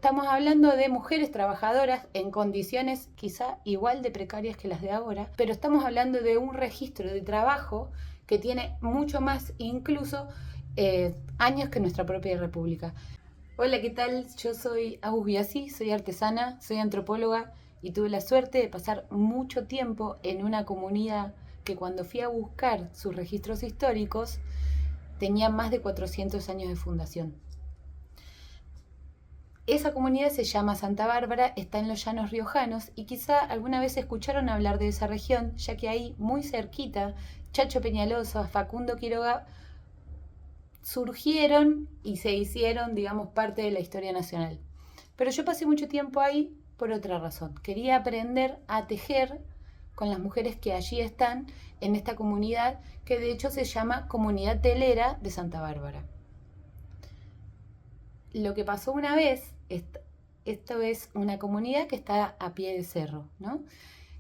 estamos hablando de mujeres trabajadoras en condiciones quizá igual de precarias que las de ahora, pero estamos hablando de un registro de trabajo que tiene mucho más incluso años que nuestra propia república. Hola, ¿qué tal? Yo soy Agus Biasi, soy artesana, soy antropóloga y tuve la suerte de pasar mucho tiempo en una comunidad que cuando fui a buscar sus registros históricos tenía más de 400 años de fundación. Esa comunidad se llama Santa Bárbara, está en los llanos riojanos y quizá alguna vez escucharon hablar de esa región, ya que ahí, muy cerquita, Chacho Peñalosa, Facundo Quiroga surgieron y se hicieron, digamos, parte de la historia nacional. Pero yo pasé mucho tiempo ahí por otra razón. Quería aprender a tejer con las mujeres que allí están en esta comunidad, que de hecho se llama Comunidad Telera de Santa Bárbara. Lo que pasó una vez, esto es una comunidad que está a pie de cerro, ¿no?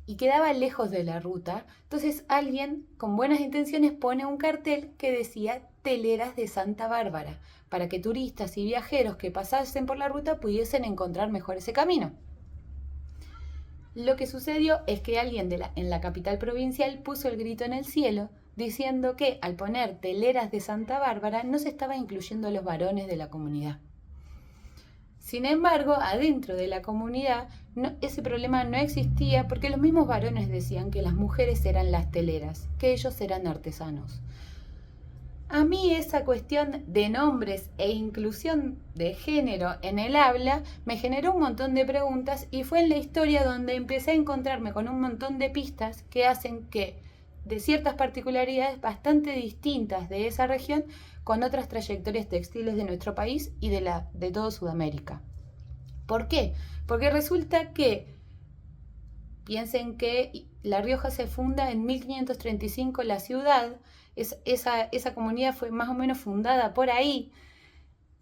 Y quedaba lejos de la ruta, entonces alguien con buenas intenciones pone un cartel que decía Teleras de Santa Bárbara, para que turistas y viajeros que pasasen por la ruta pudiesen encontrar mejor ese camino. Lo que sucedió es que alguien en la capital provincial puso el grito en el cielo diciendo que al poner Teleras de Santa Bárbara no se estaba incluyendo a los varones de la comunidad. Sin embargo, adentro de la comunidad ese problema no existía porque los mismos varones decían que las mujeres eran las teleras, que ellos eran artesanos. A mí esa cuestión de nombres e inclusión de género en el habla me generó un montón de preguntas y fue en la historia donde empecé a encontrarme con un montón de pistas que hacen que de ciertas particularidades bastante distintas de esa región con otras trayectorias textiles de nuestro país y de todo Sudamérica. ¿Por qué? Porque resulta que piensen que La Rioja se funda en 1535 la ciudad, esa comunidad fue más o menos fundada por ahí,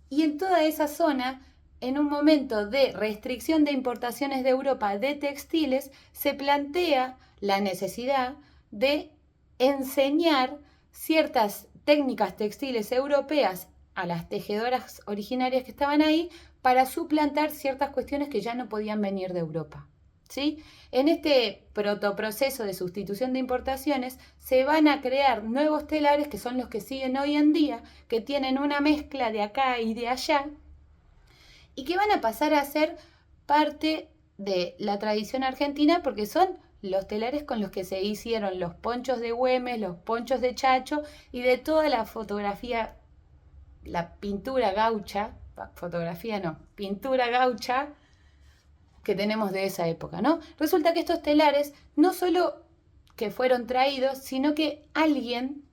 y en toda esa zona, en un momento de restricción de importaciones de Europa de textiles, se plantea la necesidad de enseñar ciertas técnicas textiles europeas a las tejedoras originarias que estaban ahí para suplantar ciertas cuestiones que ya no podían venir de Europa. ¿Sí? En este protoproceso de sustitución de importaciones se van a crear nuevos telares que son los que siguen hoy en día, que tienen una mezcla de acá y de allá y que van a pasar a ser parte de la tradición argentina porque son los telares con los que se hicieron los ponchos de Güemes, los ponchos de Chacho y de toda la fotografía, la pintura gaucha, pintura gaucha que tenemos de esa época, ¿no? Resulta que estos telares no solo que fueron traídos, sino que alguien,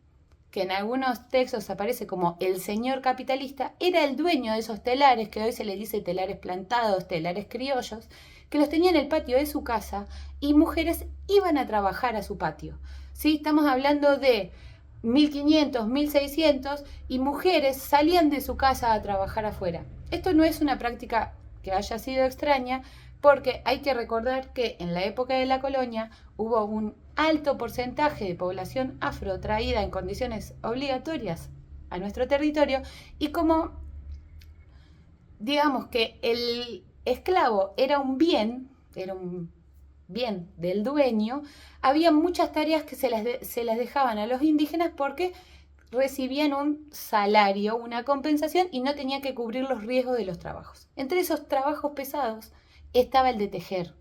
que en algunos textos aparece como el señor capitalista, era el dueño de esos telares, que hoy se le dice telares plantados, telares criollos, que los tenía en el patio de su casa y mujeres iban a trabajar a su patio. ¿Sí? Estamos hablando de 1500, 1600 y mujeres salían de su casa a trabajar afuera. Esto no es una práctica que haya sido extraña, porque hay que recordar que en la época de la colonia hubo un alto porcentaje de población afro traída en condiciones obligatorias a nuestro territorio y como digamos que el esclavo era un bien del dueño, había muchas tareas que se las dejaban a los indígenas porque recibían un salario, una compensación y no tenían que cubrir los riesgos de los trabajos. Entre esos trabajos pesados estaba el de tejer,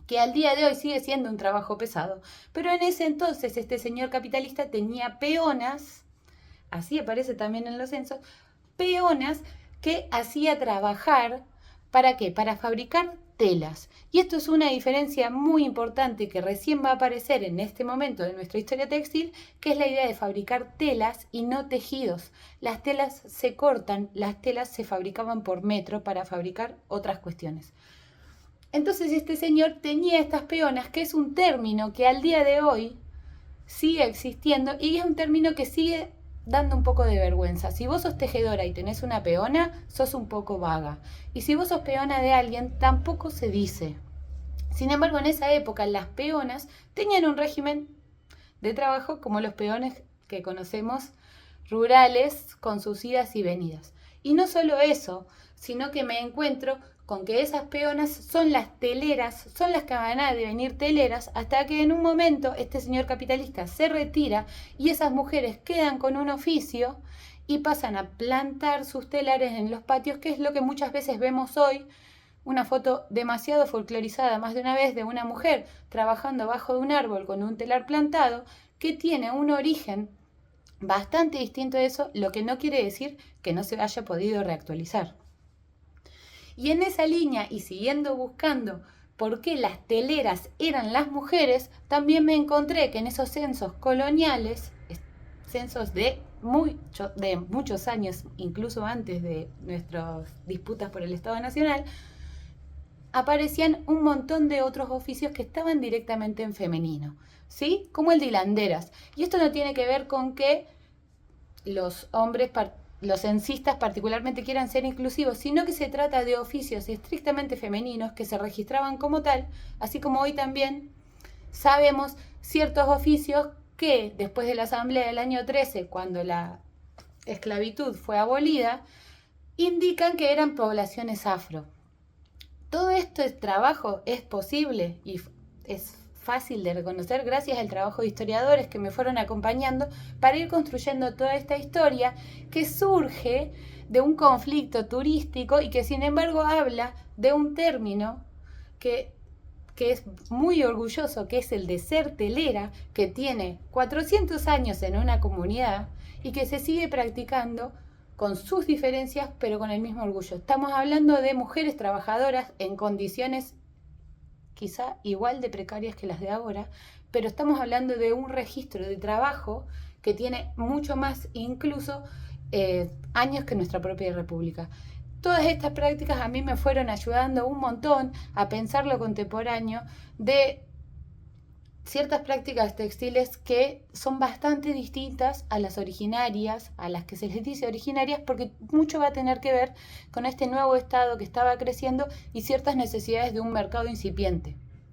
que al día de hoy sigue siendo un trabajo pesado, pero en ese entonces este señor capitalista tenía peonas, así aparece también en los censos, peonas que hacía trabajar, ¿para qué? Para fabricar telas. Y esto es una diferencia muy importante que recién va a aparecer en este momento de nuestra historia textil, que es la idea de fabricar telas y no tejidos. Las telas se cortan, las telas se fabricaban por metro para fabricar otras cuestiones. Entonces este señor tenía estas peonas, que es un término que al día de hoy sigue existiendo y es un término que sigue dando un poco de vergüenza. Si vos sos tejedora y tenés una peona, sos un poco vaga. Y si vos sos peona de alguien, tampoco se dice. Sin embargo, en esa época las peonas tenían un régimen de trabajo como los peones que conocemos rurales con sus idas y venidas. Y no solo eso, sino que me encuentro con que esas peonas son las teleras, son las que van a devenir teleras, hasta que en un momento este señor capitalista se retira y esas mujeres quedan con un oficio y pasan a plantar sus telares en los patios, que es lo que muchas veces vemos hoy. Una foto demasiado folclorizada más de una vez de una mujer trabajando bajo de un árbol con un telar plantado, que tiene un origen bastante distinto de eso, lo que no quiere decir que no se haya podido reactualizar. Y en esa línea, y siguiendo buscando por qué las teleras eran las mujeres, también me encontré que en esos censos coloniales, censos de muchos años, incluso antes de nuestras disputas por el Estado Nacional, aparecían un montón de otros oficios que estaban directamente en femenino, ¿sí? Como el de hilanderas. Y esto no tiene que ver con que los hombres, los censistas particularmente quieran ser inclusivos, sino que se trata de oficios estrictamente femeninos que se registraban como tal, así como hoy también sabemos ciertos oficios que después de la asamblea del año 13, cuando la esclavitud fue abolida, indican que eran poblaciones afro. Todo este trabajo es posible y es fácil de reconocer gracias al trabajo de historiadores que me fueron acompañando para ir construyendo toda esta historia que surge de un conflicto turístico y que sin embargo habla de un término que es muy orgulloso, que es el de ser telera, que tiene 400 años en una comunidad y que se sigue practicando con sus diferencias, pero con el mismo orgullo. Estamos hablando de mujeres trabajadoras en condiciones quizá igual de precarias que las de ahora, pero estamos hablando de un registro de trabajo que tiene mucho más, incluso años que nuestra propia república. Todas estas prácticas a mí me fueron ayudando un montón a pensar lo contemporáneo de ciertas prácticas textiles que son bastante distintas a las originarias, a las que se les dice originarias, porque mucho va a tener que ver con este nuevo estado que estaba creciendo y ciertas necesidades de un mercado incipiente.